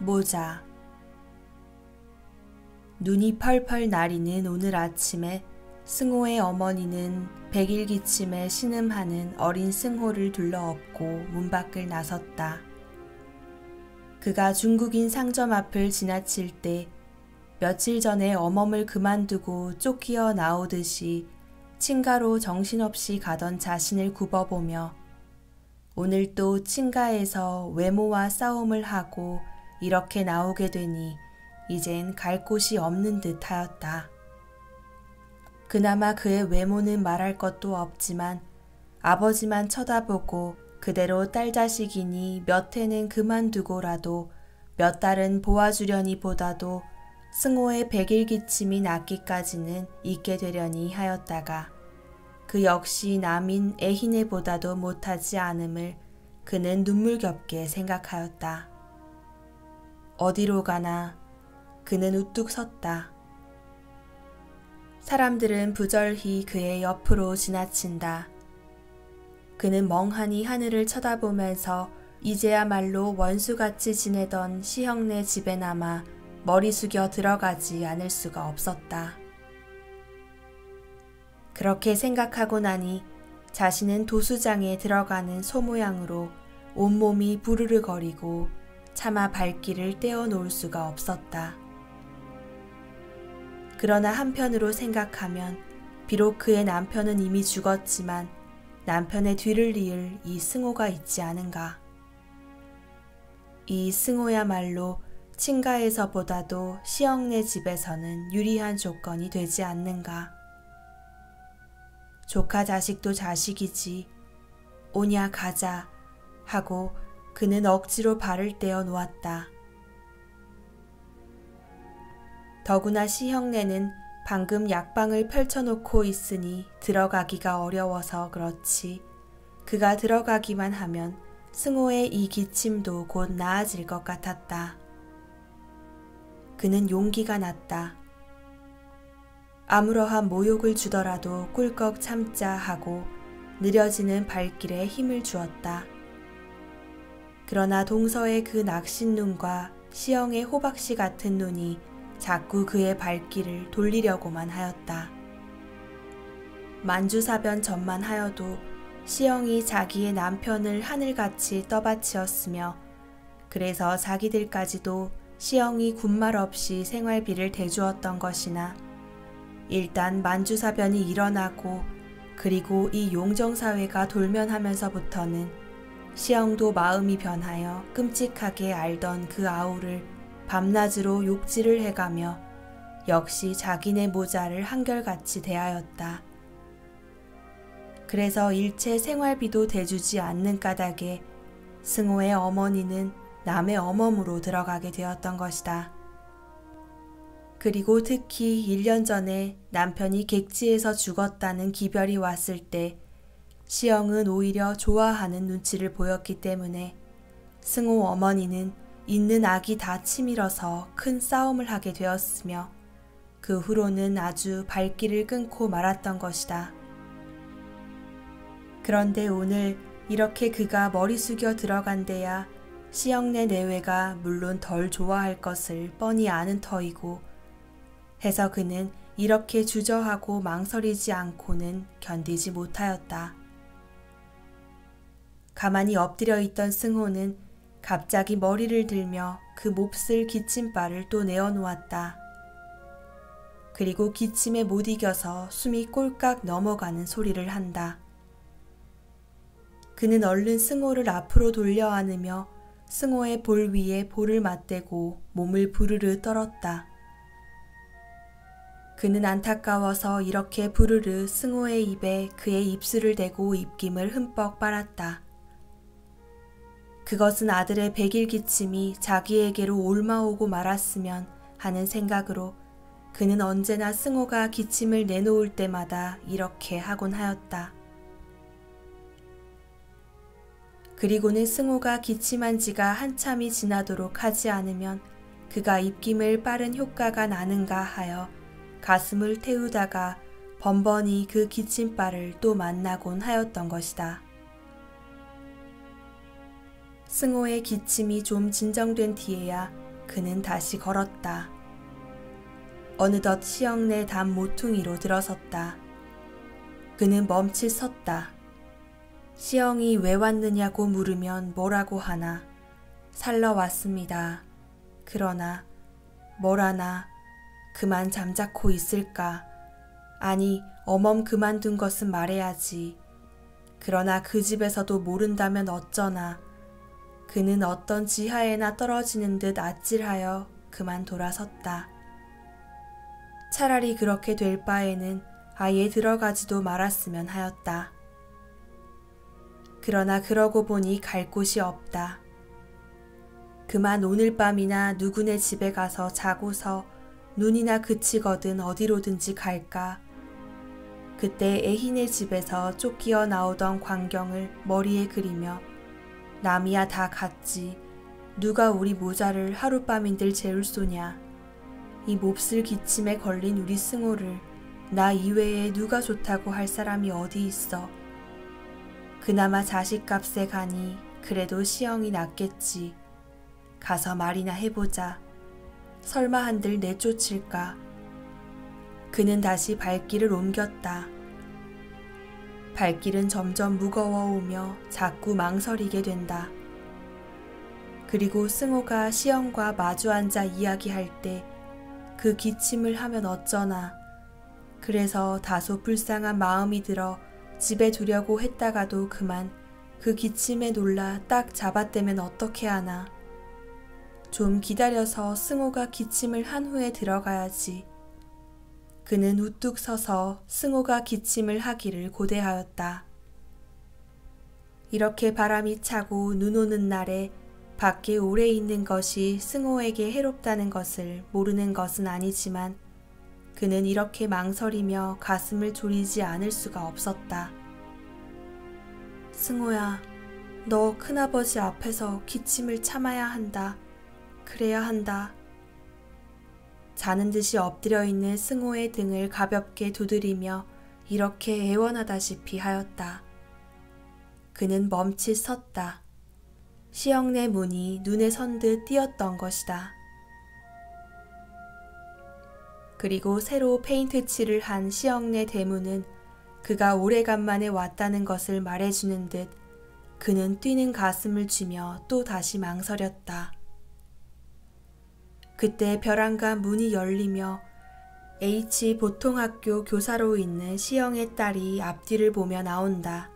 모자. 눈이 펄펄 나리는 오늘 아침에 승호의 어머니는 백일기침에 신음하는 어린 승호를 둘러엎고 문 밖을 나섰다. 그가 중국인 상점 앞을 지나칠 때 며칠 전에 어멈을 그만두고 쫓기어 나오듯이 친가로 정신없이 가던 자신을 굽어보며 오늘 또 친가에서 외모와 싸움을 하고 이렇게 나오게 되니 이젠 갈 곳이 없는 듯 하였다. 그나마 그의 외모는 말할 것도 없지만 아버지만 쳐다보고 그대로 딸 자식이니 몇 해는 그만두고라도 몇 달은 보아주려니 보다도 승호의 백일기침이 낫기까지는 있게 되려니 하였다가 그 역시 남인 애희네보다도 못하지 않음을 그는 눈물겹게 생각하였다. 어디로 가나 그는 우뚝 섰다. 사람들은 부절히 그의 옆으로 지나친다. 그는 멍하니 하늘을 쳐다보면서 이제야말로 원수같이 지내던 시형네 집에나마 머리 숙여 들어가지 않을 수가 없었다. 그렇게 생각하고 나니 자신은 도수장에 들어가는 소 모양으로 온몸이 부르르거리고 차마 발길을 떼어놓을 수가 없었다. 그러나 한편으로 생각하면 비록 그의 남편은 이미 죽었지만 남편의 뒤를 이을 이 승호가 있지 않은가. 이 승호야말로 친가에서보다도 시형네 집에서는 유리한 조건이 되지 않는가. 조카 자식도 자식이지 오냐 가자 하고 그는 억지로 발을 떼어 놓았다. 더구나 시형네는 방금 약방을 펼쳐놓고 있으니 들어가기가 어려워서 그렇지 그가 들어가기만 하면 승호의 이 기침도 곧 나아질 것 같았다. 그는 용기가 났다. 아무러한 모욕을 주더라도 꿀꺽 참자 하고 느려지는 발길에 힘을 주었다. 그러나 동서의 그 낙신 눈과 시영의 호박씨 같은 눈이 자꾸 그의 발길을 돌리려고만 하였다. 만주사변 전만 하여도 시영이 자기의 남편을 하늘같이 떠받치었으며 그래서 자기들까지도 시영이 군말 없이 생활비를 대주었던 것이나 일단 만주사변이 일어나고 그리고 이 용정사회가 돌면하면서부터는 시영도 마음이 변하여 끔찍하게 알던 그 아우를 밤낮으로 욕질을 해가며 역시 자기네 모자를 한결같이 대하였다. 그래서 일체 생활비도 대주지 않는 까닭에 승호의 어머니는 남의 어멈으로 들어가게 되었던 것이다. 그리고 특히 1년 전에 남편이 객지에서 죽었다는 기별이 왔을 때 시영은 오히려 좋아하는 눈치를 보였기 때문에 승호 어머니는 있는 악이 다 치밀어서 큰 싸움을 하게 되었으며 그 후로는 아주 발길을 끊고 말았던 것이다. 그런데 오늘 이렇게 그가 머리 숙여 들어간 데야 시영네 내외가 물론 덜 좋아할 것을 뻔히 아는 터이고 해서 그는 이렇게 주저하고 망설이지 않고는 견디지 못하였다. 가만히 엎드려 있던 승호는 갑자기 머리를 들며 그 몹쓸 기침바를 또 내어놓았다. 그리고 기침에 못 이겨서 숨이 꼴깍 넘어가는 소리를 한다. 그는 얼른 승호를 앞으로 돌려 안으며 승호의 볼 위에 볼을 맞대고 몸을 부르르 떨었다. 그는 안타까워서 이렇게 부르르 승호의 입에 그의 입술을 대고 입김을 흠뻑 빨았다. 그것은 아들의 백일기침이 자기에게로 옮아오고 말았으면 하는 생각으로 그는 언제나 승호가 기침을 내놓을 때마다 이렇게 하곤 하였다. 그리고는 승호가 기침한 지가 한참이 지나도록 하지 않으면 그가 입김을 빠른 효과가 나는가 하여 가슴을 태우다가 번번이 그 기침바를 또 만나곤 하였던 것이다. 승호의 기침이 좀 진정된 뒤에야 그는 다시 걸었다. 어느덧 시영네 담 모퉁이로 들어섰다. 그는 멈칫 섰다. 시영이 왜 왔느냐고 물으면 뭐라고 하나. 살러 왔습니다. 그러나 뭘 하나 그만 잠자코 있을까. 아니 어멈 그만둔 것은 말해야지. 그러나 그 집에서도 모른다면 어쩌나. 그는 어떤 지하에나 떨어지는 듯 아찔하여 그만 돌아섰다. 차라리 그렇게 될 바에는 아예 들어가지도 말았으면 하였다. 그러나 그러고 보니 갈 곳이 없다. 그만 오늘 밤이나 누구네 집에 가서 자고서 눈이나 그치거든 어디로든지 갈까. 그때 애희네 집에서 쫓기어 나오던 광경을 머리에 그리며 남이야 다 갔지. 누가 우리 모자를 하룻밤인들 재울 쏘냐. 이 몹쓸 기침에 걸린 우리 승호를 나 이외에 누가 좋다고 할 사람이 어디 있어. 그나마 자식값에 가니 그래도 시영이 낫겠지. 가서 말이나 해보자. 설마 한들 내쫓을까. 그는 다시 발길을 옮겼다. 발길은 점점 무거워오며 자꾸 망설이게 된다. 그리고 승호가 시영과 마주 앉아 이야기할 때 그 기침을 하면 어쩌나. 그래서 다소 불쌍한 마음이 들어 집에 두려고 했다가도 그만 그 기침에 놀라 딱 잡아떼면 어떻게 하나. 좀 기다려서 승호가 기침을 한 후에 들어가야지. 그는 우뚝 서서 승호가 기침을 하기를 고대하였다. 이렇게 바람이 차고 눈 오는 날에 밖에 오래 있는 것이 승호에게 해롭다는 것을 모르는 것은 아니지만 그는 이렇게 망설이며 가슴을 졸이지 않을 수가 없었다. 승호야, 너 큰아버지 앞에서 기침을 참아야 한다. 그래야 한다. 자는 듯이 엎드려 있는 승호의 등을 가볍게 두드리며 이렇게 애원하다시피 하였다. 그는 멈칫 섰다. 시영네 문이 눈에 선듯 띄었던 것이다. 그리고 새로 페인트 칠을 한 시영네 대문은 그가 오래간만에 왔다는 것을 말해주는 듯 그는 뛰는 가슴을 쥐며 또 다시 망설였다. 그때 벼랑간 문이 열리며 H 보통학교 교사로 있는 시영의 딸이 앞뒤를 보며 나온다.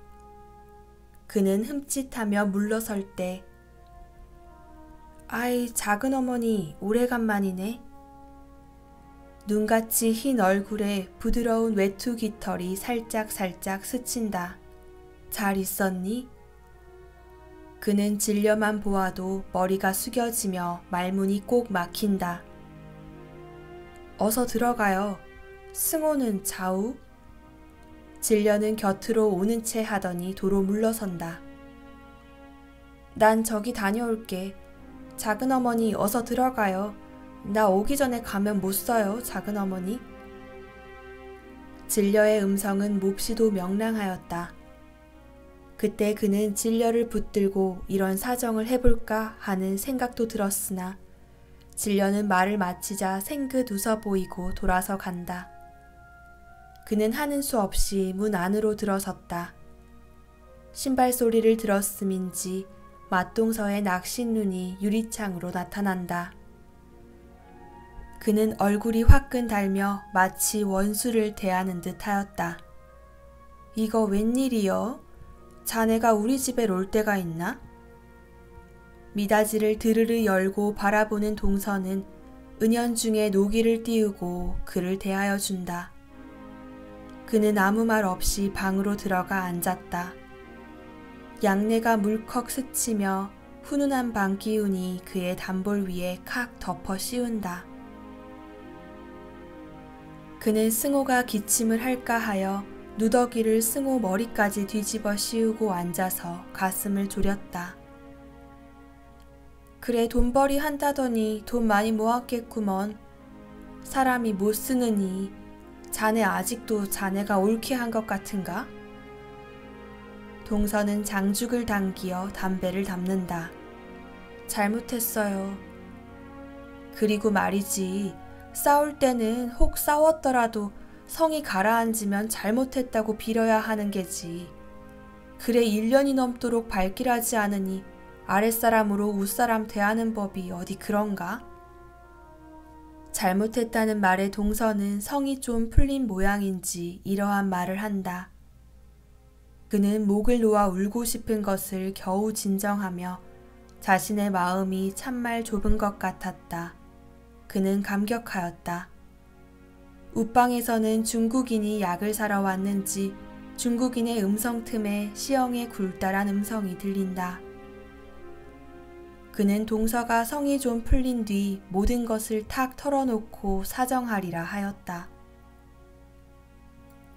그는 흠칫하며 물러설 때 아이 작은 어머니 오래간만이네. 눈같이 흰 얼굴에 부드러운 외투 깃털이 살짝살짝 스친다. 잘 있었니? 그는 질려만 보아도 머리가 숙여지며 말문이 꼭 막힌다. 어서 들어가요. 승호는 좌우? 질려는 곁으로 오는 채 하더니 도로 물러선다. 난 저기 다녀올게. 작은 어머니 어서 들어가요. 나 오기 전에 가면 못 써요, 작은 어머니. 질려의 음성은 몹시도 명랑하였다. 그때 그는 질려를 붙들고 이런 사정을 해볼까 하는 생각도 들었으나 질려는 말을 마치자 생긋 웃어 보이고 돌아서 간다. 그는 하는 수 없이 문 안으로 들어섰다. 신발 소리를 들었음인지 맞동서의 낚싯눈이 유리창으로 나타난다. 그는 얼굴이 화끈 달며 마치 원수를 대하는 듯 하였다. 이거 웬일이여? 자네가 우리 집에 올 때가 있나? 미닫이를 드르르 열고 바라보는 동서는 은연중에 노기를 띄우고 그를 대하여 준다. 그는 아무 말 없이 방으로 들어가 앉았다. 양내가 물컥 스치며 훈훈한 밤 기운이 그의 단볼 위에 칵 덮어 씌운다. 그는 승호가 기침을 할까 하여 누더기를 승호 머리까지 뒤집어 씌우고 앉아서 가슴을 졸였다. 그래 돈벌이 한다더니 돈 많이 모았겠구먼. 사람이 못 쓰느니 자네 아직도 자네가 옳게 한 것 같은가? 동서는 장죽을 당기어 담배를 담는다. 잘못했어요. 그리고 말이지, 싸울 때는 혹 싸웠더라도 성이 가라앉으면 잘못했다고 빌어야 하는 게지. 그래 1년이 넘도록 발길하지 않으니 아랫사람으로 윗사람 대하는 법이 어디 그런가? 잘못했다는 말의 동서는 성이 좀 풀린 모양인지 이러한 말을 한다. 그는 목을 놓아 울고 싶은 것을 겨우 진정하며 자신의 마음이 참말 좁은 것 같았다. 그는 감격하였다. 웃방에서는 중국인이 약을 사러 왔는지 중국인의 음성 틈에 시영의 굴달한 음성이 들린다. 그는 동서가 성이 좀 풀린 뒤 모든 것을 탁 털어놓고 사정하리라 하였다.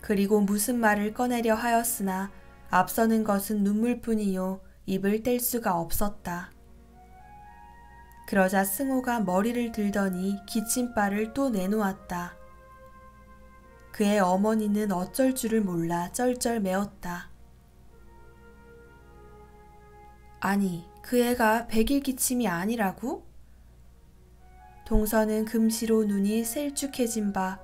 그리고 무슨 말을 꺼내려 하였으나 앞서는 것은 눈물뿐이요 입을 뗄 수가 없었다. 그러자 승호가 머리를 들더니 기침발을 또 내놓았다. 그의 어머니는 어쩔 줄을 몰라 쩔쩔매었다. 아니, 그 애가 백일 기침이 아니라고? 동서는 금시로 눈이 셀쭉해진 바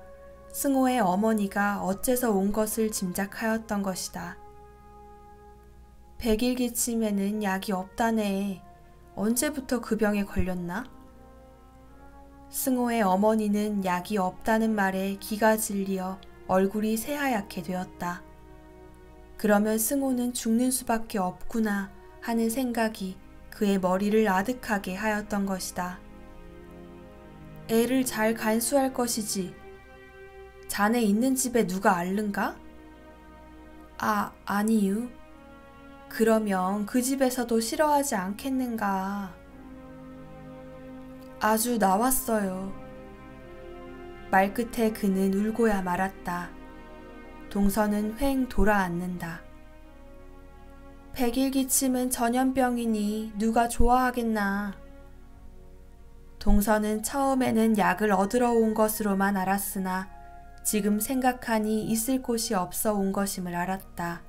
승호의 어머니가 어째서 온 것을 짐작하였던 것이다. 백일 기침에는 약이 없다네. 언제부터 그 병에 걸렸나? 승호의 어머니는 약이 없다는 말에 기가 질리어 얼굴이 새하얗게 되었다. 그러면 승호는 죽는 수밖에 없구나 하는 생각이 그의 머리를 아득하게 하였던 것이다. 애를 잘 간수할 것이지. 자네 있는 집에 누가 앓는가? 아니유. 그러면 그 집에서도 싫어하지 않겠는가? 아주 나왔어요. 말끝에 그는 울고야 말았다. 동서는 휑 돌아앉는다. 백일 기침은 전염병이니 누가 좋아하겠나. 동서는 처음에는 약을 얻으러 온 것으로만 알았으나 지금 생각하니 있을 곳이 없어 온 것임을 알았다.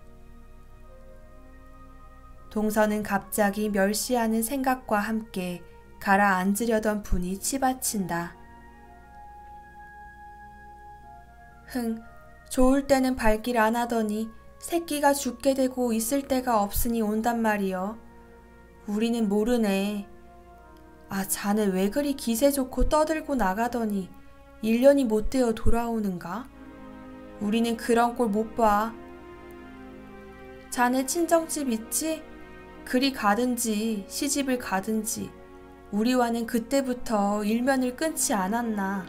동서는 갑자기 멸시하는 생각과 함께 가라앉으려던 분이 치받친다. 좋을 때는 발길 안 하더니 새끼가 죽게 되고 있을 때가 없으니 온단 말이여. 우리는 모르네. 자네 왜 그리 기세 좋고 떠들고 나가더니 1년이 못 되어 돌아오는가? 우리는 그런 꼴 못 봐. 자네 친정집 있지? 그리 가든지 시집을 가든지 우리와는 그때부터 일면을 끊지 않았나.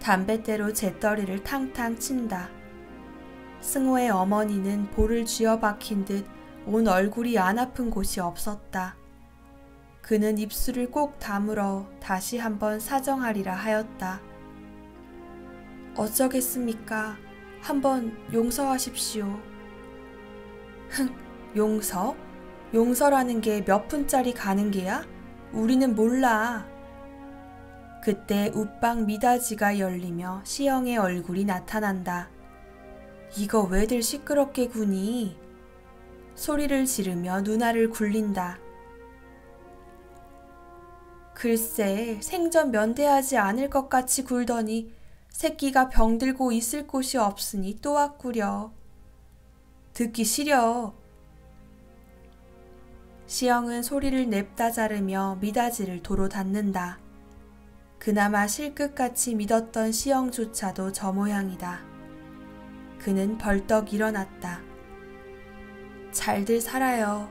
담뱃대로 재떨이를 탕탕 친다. 승호의 어머니는 볼을 쥐어박힌 듯 온 얼굴이 안 아픈 곳이 없었다. 그는 입술을 꼭 다물어 다시 한번 사정하리라 하였다. 어쩌겠습니까? 한번 용서하십시오. 용서? 용서라는 게 몇 푼짜리 가는 게야? 우리는 몰라. 그때 웃방 미닫이가 열리며 시영의 얼굴이 나타난다. 이거 왜들 시끄럽게 구니? 소리를 지르며 누나를 굴린다. 글쎄 생전 면대하지 않을 것 같이 굴더니 새끼가 병들고 있을 곳이 없으니 또 왔구려. 듣기 싫여. 시영은 소리를 냅다 자르며 미닫이를 도로 닫는다. 그나마 실끝같이 믿었던 시영조차도 저 모양이다. 그는 벌떡 일어났다. 잘들 살아요.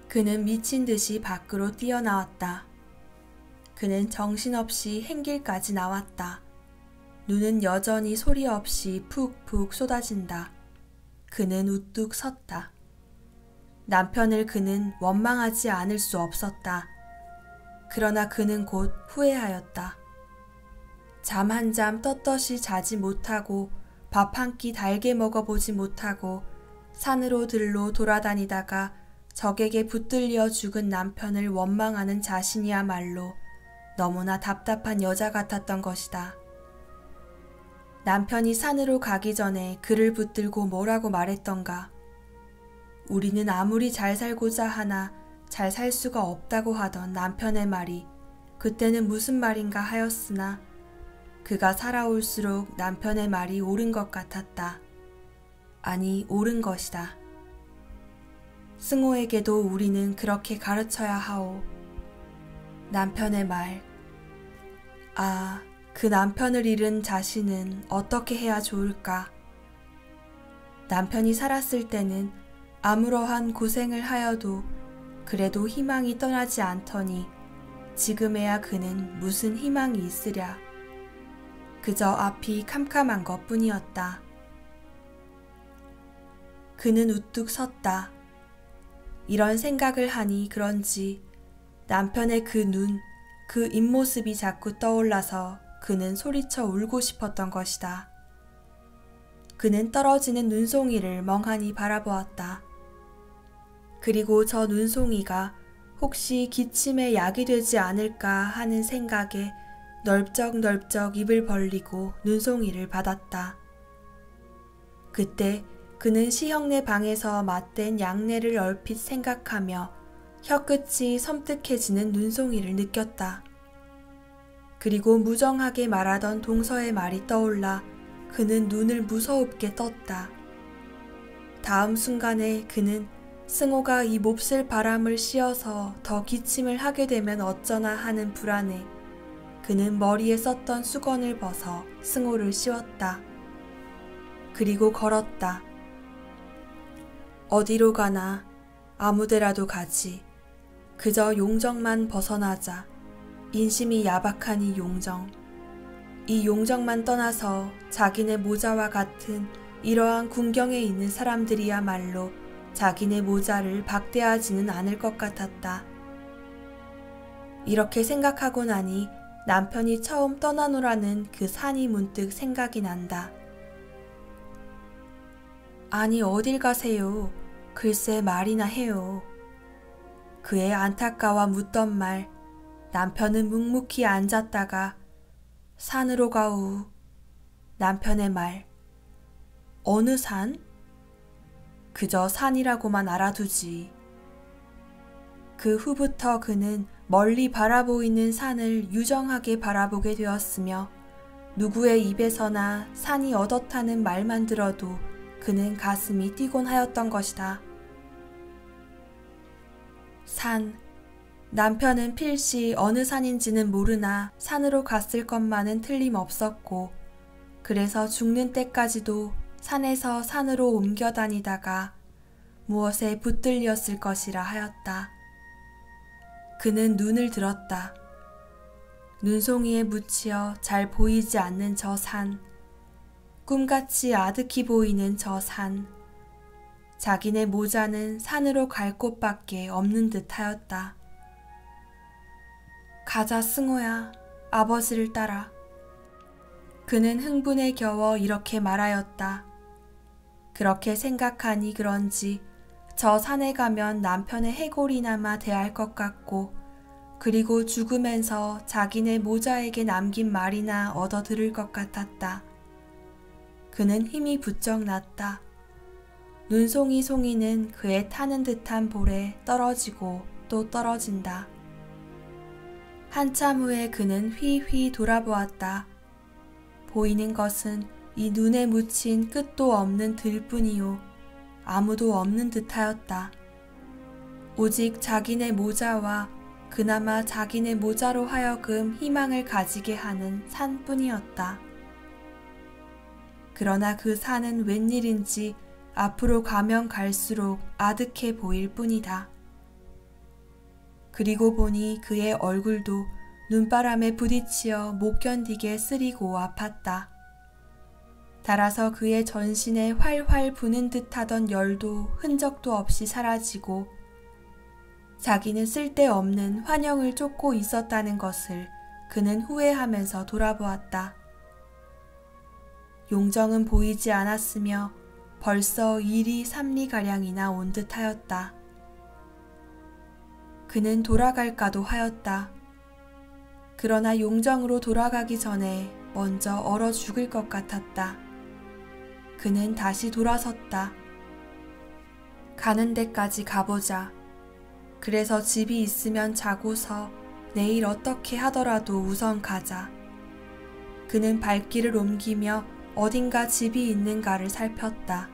그는 미친 듯이 밖으로 뛰어나왔다. 그는 정신없이 행길까지 나왔다. 눈은 여전히 소리 없이 푹푹 쏟아진다. 그는 우뚝 섰다. 남편을 그는 원망하지 않을 수 없었다. 그러나 그는 곧 후회하였다. 잠 한 잠 떳떳이 자지 못하고 밥 한 끼 달게 먹어보지 못하고 산으로 들로 돌아다니다가 적에게 붙들려 죽은 남편을 원망하는 자신이야말로 너무나 답답한 여자 같았던 것이다. 남편이 산으로 가기 전에 그를 붙들고 뭐라고 말했던가. 우리는 아무리 잘 살고자 하나 잘 살 수가 없다고 하던 남편의 말이 그때는 무슨 말인가 하였으나 그가 살아올수록 남편의 말이 옳은 것 같았다. 아니, 옳은 것이다. 승호에게도 우리는 그렇게 가르쳐야 하오. 남편의 말. 아, 그 남편을 잃은 자신은 어떻게 해야 좋을까? 남편이 살았을 때는 아무러한 고생을 하여도 그래도 희망이 떠나지 않더니 지금에야 그는 무슨 희망이 있으랴. 그저 앞이 캄캄한 것 뿐이었다. 그는 우뚝 섰다. 이런 생각을 하니 그런지 남편의 그 눈, 그 입모습이 자꾸 떠올라서 그는 소리쳐 울고 싶었던 것이다. 그는 떨어지는 눈송이를 멍하니 바라보았다. 그리고 저 눈송이가 혹시 기침에 약이 되지 않을까 하는 생각에 널쩍널쩍 입을 벌리고 눈송이를 받았다. 그때 그는 시형네 방에서 맞댄 양내를 얼핏 생각하며 혀끝이 섬뜩해지는 눈송이를 느꼈다. 그리고 무정하게 말하던 동서의 말이 떠올라 그는 눈을 무서웁게 떴다. 다음 순간에 그는 승호가 이 몹쓸 바람을 씌어서 더 기침을 하게 되면 어쩌나 하는 불안에 그는 머리에 썼던 수건을 벗어 승호를 씌웠다. 그리고 걸었다. 어디로 가나 아무데라도 가지. 그저 용정만 벗어나자. 인심이 야박하니 용정. 이 용정만 떠나서 자기네 모자와 같은 이러한 군경에 있는 사람들이야말로 자기네 모자를 박대하지는 않을 것 같았다. 이렇게 생각하고 나니 남편이 처음 떠나노라는 그 산이 문득 생각이 난다. 아니 어딜 가세요? 글쎄 말이나 해요. 그의 안타까워 묻던 말, 남편은 묵묵히 앉았다가 산으로 가우. 남편의 말, 어느 산? 그저 산이라고만 알아두지. 그 후부터 그는 멀리 바라보이는 산을 유정하게 바라보게 되었으며 누구의 입에서나 산이 어떻다는 말만 들어도 그는 가슴이 뛰곤 하였던 것이다. 산. 남편은 필시 어느 산인지는 모르나 산으로 갔을 것만은 틀림없었고 그래서 죽는 때까지도 산에서 산으로 옮겨 다니다가 무엇에 붙들렸을 것이라 하였다. 그는 눈을 들었다. 눈송이에 묻히어 잘 보이지 않는 저 산, 꿈같이 아득히 보이는 저 산, 자기네 모자는 산으로 갈 곳밖에 없는 듯 하였다. 가자 승호야, 아버지를 따라. 그는 흥분에 겨워 이렇게 말하였다. 그렇게 생각하니 그런지 저 산에 가면 남편의 해골이나마 대할 것 같고 그리고 죽으면서 자기네 모자에게 남긴 말이나 얻어 들을 것 같았다. 그는 힘이 부쩍 났다. 눈송이 송이는 그의 타는 듯한 볼에 떨어지고 또 떨어진다. 한참 후에 그는 휘휘 돌아보았다. 보이는 것은 이 눈에 묻힌 끝도 없는 들뿐이요 아무도 없는 듯하였다. 오직 자기네 모자와 그나마 자기네 모자로 하여금 희망을 가지게 하는 산뿐이었다. 그러나 그 산은 웬일인지 앞으로 가면 갈수록 아득해 보일 뿐이다. 그리고 보니 그의 얼굴도 눈바람에 부딪히어 못 견디게 쓰리고 아팠다. 달아서 그의 전신에 활활 부는 듯하던 열도 흔적도 없이 사라지고 자기는 쓸데없는 환영을 쫓고 있었다는 것을 그는 후회하면서 돌아보았다. 용정은 보이지 않았으며 벌써 2리 3리가량이나 온 듯하였다. 그는 돌아갈까도 하였다. 그러나 용정으로 돌아가기 전에 먼저 얼어 죽을 것 같았다. 그는 다시 돌아섰다. 가는 데까지 가보자. 그래서 집이 있으면 자고서 내일 어떻게 하더라도 우선 가자. 그는 발길을 옮기며 어딘가 집이 있는가를 살폈다.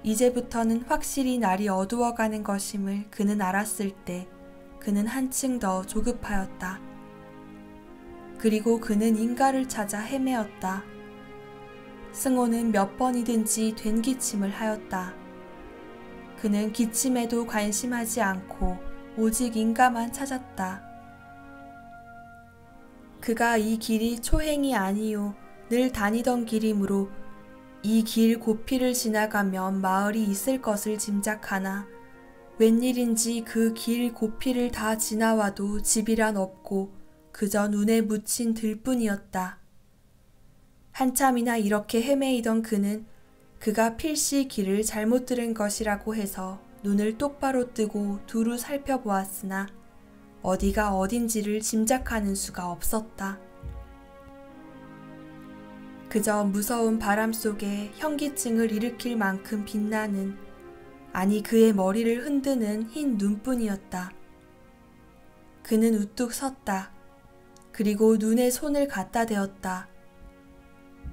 이제부터는 확실히 날이 어두워가는 것임을 그는 알았을 때 그는 한층 더 조급하였다. 그리고 그는 인가를 찾아 헤매었다. 승호는 몇 번이든지 된 기침을 하였다. 그는 기침에도 관심하지 않고 오직 인가만 찾았다. 그가 이 길이 초행이 아니요 늘 다니던 길이므로 이 길 고피를 지나가면 마을이 있을 것을 짐작하나 웬일인지 그 길 고피를 다 지나와도 집이란 없고 그저 눈에 묻힌 들뿐이었다. 한참이나 이렇게 헤매이던 그는 그가 필시 길을 잘못 들은 것이라고 해서 눈을 똑바로 뜨고 두루 살펴보았으나 어디가 어딘지를 짐작하는 수가 없었다. 그저 무서운 바람 속에 현기증을 일으킬 만큼 빛나는, 아니 그의 머리를 흔드는 흰 눈뿐이었다. 그는 우뚝 섰다. 그리고 눈에 손을 갖다 대었다.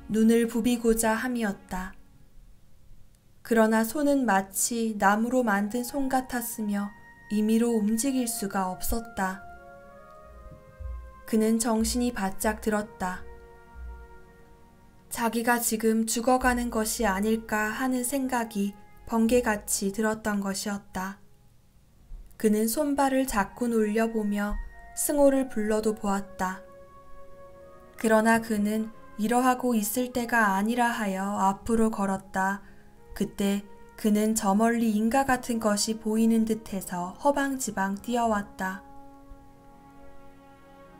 눈을 부비고자 함이었다. 그러나 손은 마치 나무로 만든 손 같았으며 임의로 움직일 수가 없었다. 그는 정신이 바짝 들었다. 자기가 지금 죽어가는 것이 아닐까 하는 생각이 번개같이 들었던 것이었다. 그는 손발을 자꾸 놀려보며 승호를 불러도 보았다. 그러나 그는 이러하고 있을 때가 아니라 하여 앞으로 걸었다. 그때 그는 저 멀리 인가 같은 것이 보이는 듯해서 허방지방 뛰어왔다.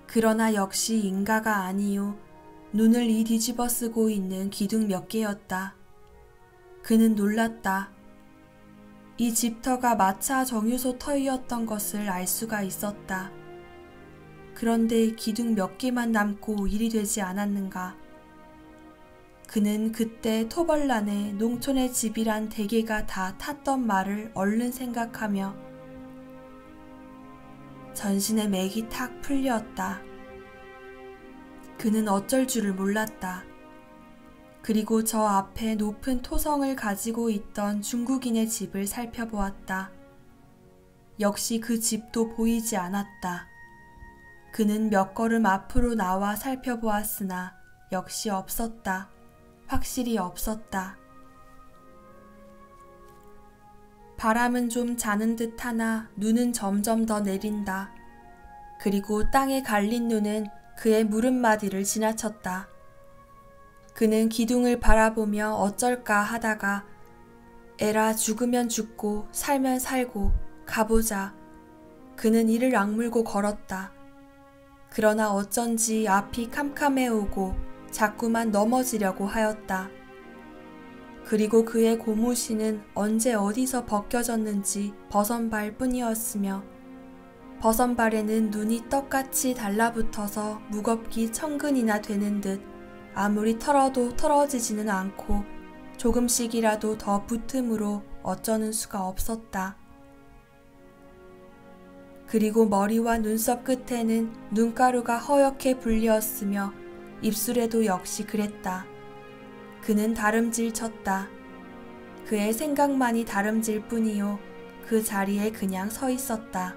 그러나 역시 인가가 아니요 눈을 뒤집어 쓰고 있는 기둥 몇 개였다. 그는 놀랐다. 이 집터가 마차 정유소 터이었던 것을 알 수가 있었다. 그런데 기둥 몇 개만 남고 일이 되지 않았는가. 그는 그때 토벌란에 농촌의 집이란 대개가 다 탔던 말을 얼른 생각하며 전신의 맥이 탁 풀렸다. 그는 어쩔 줄을 몰랐다. 그리고 저 앞에 높은 토성을 가지고 있던 중국인의 집을 살펴보았다. 역시 그 집도 보이지 않았다. 그는 몇 걸음 앞으로 나와 살펴보았으나 역시 없었다. 확실히 없었다. 바람은 좀 자는 듯하나 눈은 점점 더 내린다. 그리고 땅에 갈린 눈은 그의 무릎마디를 지나쳤다. 그는 기둥을 바라보며 어쩔까 하다가 에라 죽으면 죽고 살면 살고 가보자. 그는 이를 악물고 걸었다. 그러나 어쩐지 앞이 캄캄해오고 자꾸만 넘어지려고 하였다. 그리고 그의 고무신은 언제 어디서 벗겨졌는지 버선발 뿐이었으며 버선발에는 눈이 떡같이 달라붙어서 무겁기 천근이나 되는 듯 아무리 털어도 털어지지는 않고 조금씩이라도 더 붙음으로 어쩌는 수가 없었다. 그리고 머리와 눈썹 끝에는 눈가루가 허옇게 불리었으며 입술에도 역시 그랬다. 그는 다름질 쳤다. 그의 생각만이 다름질 뿐이요 그 자리에 그냥 서 있었다.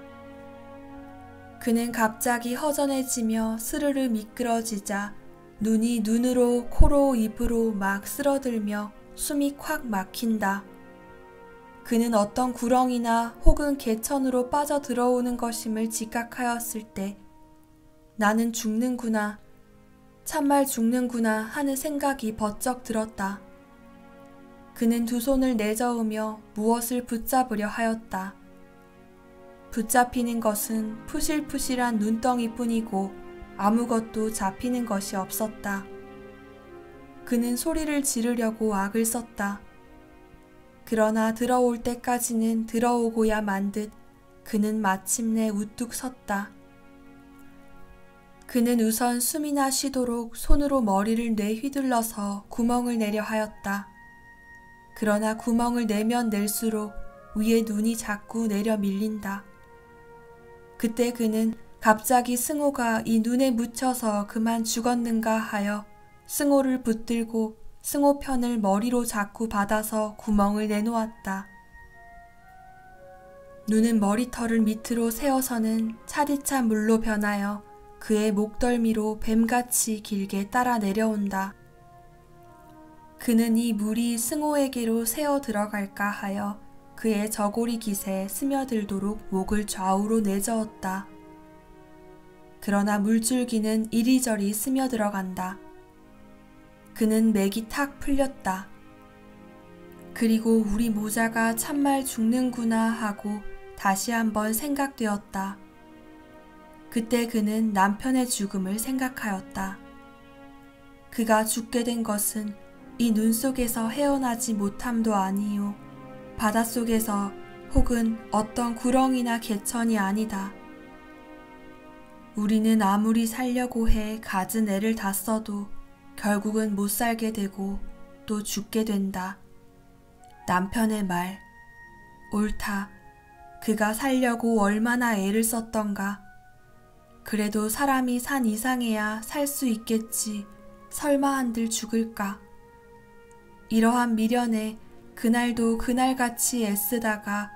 그는 갑자기 허전해지며 스르르 미끄러지자 눈이 눈으로 코로 입으로 막 쓸어들며 숨이 콱 막힌다. 그는 어떤 구렁이나 혹은 개천으로 빠져 들어오는 것임을 직각하였을 때 나는 죽는구나, 참말 죽는구나 하는 생각이 번쩍 들었다. 그는 두 손을 내저으며 무엇을 붙잡으려 하였다. 붙잡히는 것은 푸실푸실한 눈덩이뿐이고 아무것도 잡히는 것이 없었다. 그는 소리를 지르려고 악을 썼다. 그러나 들어올 때까지는 들어오고야 만 듯 그는 마침내 우뚝 섰다. 그는 우선 숨이나 쉬도록 손으로 머리를 내휘둘러서 구멍을 내려 하였다. 그러나 구멍을 내면 낼수록 위에 눈이 자꾸 내려 밀린다. 그때 그는 갑자기 승호가 이 눈에 묻혀서 그만 죽었는가 하여 승호를 붙들고 승호 편을 머리로 자꾸 받아서 구멍을 내놓았다. 눈은 머리털을 밑으로 세워서는 차디찬 물로 변하여 그의 목덜미로 뱀같이 길게 따라 내려온다. 그는 이 물이 승호에게로 새어 들어갈까 하여 그의 저고리 깃에 스며들도록 목을 좌우로 내저었다. 그러나 물줄기는 이리저리 스며들어간다. 그는 맥이 탁 풀렸다. 그리고 우리 모자가 참말 죽는구나 하고 다시 한번 생각되었다. 그때 그는 남편의 죽음을 생각하였다. 그가 죽게 된 것은 이 눈 속에서 헤어나지 못함도 아니요 바닷속에서 혹은 어떤 구렁이나 개천이 아니다. 우리는 아무리 살려고 해 갖은 애를 다 써도 결국은 못 살게 되고 또 죽게 된다. 남편의 말, 옳다. 그가 살려고 얼마나 애를 썼던가. 그래도 사람이 산 이상해야 살 수 있겠지. 설마 한들 죽을까. 이러한 미련에 그날도 그날같이 애쓰다가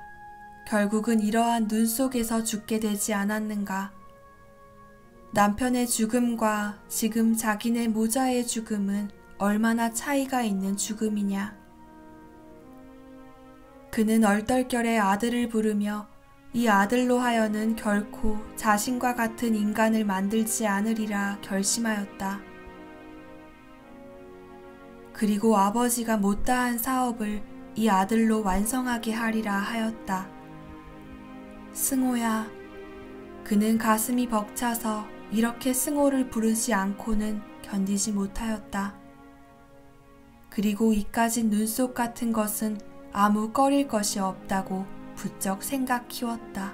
결국은 이러한 눈 속에서 죽게 되지 않았는가. 남편의 죽음과 지금 자기네 모자의 죽음은 얼마나 차이가 있는 죽음이냐. 그는 얼떨결에 아들을 부르며 이 아들로 하여는 결코 자신과 같은 인간을 만들지 않으리라 결심하였다. 그리고 아버지가 못다한 사업을 이 아들로 완성하게 하리라 하였다. 승호야. 그는 가슴이 벅차서 이렇게 승호를 부르지 않고는 견디지 못하였다. 그리고 이까진 눈속 같은 것은 아무 꺼릴 것이 없다고 부쩍 생각 키웠다.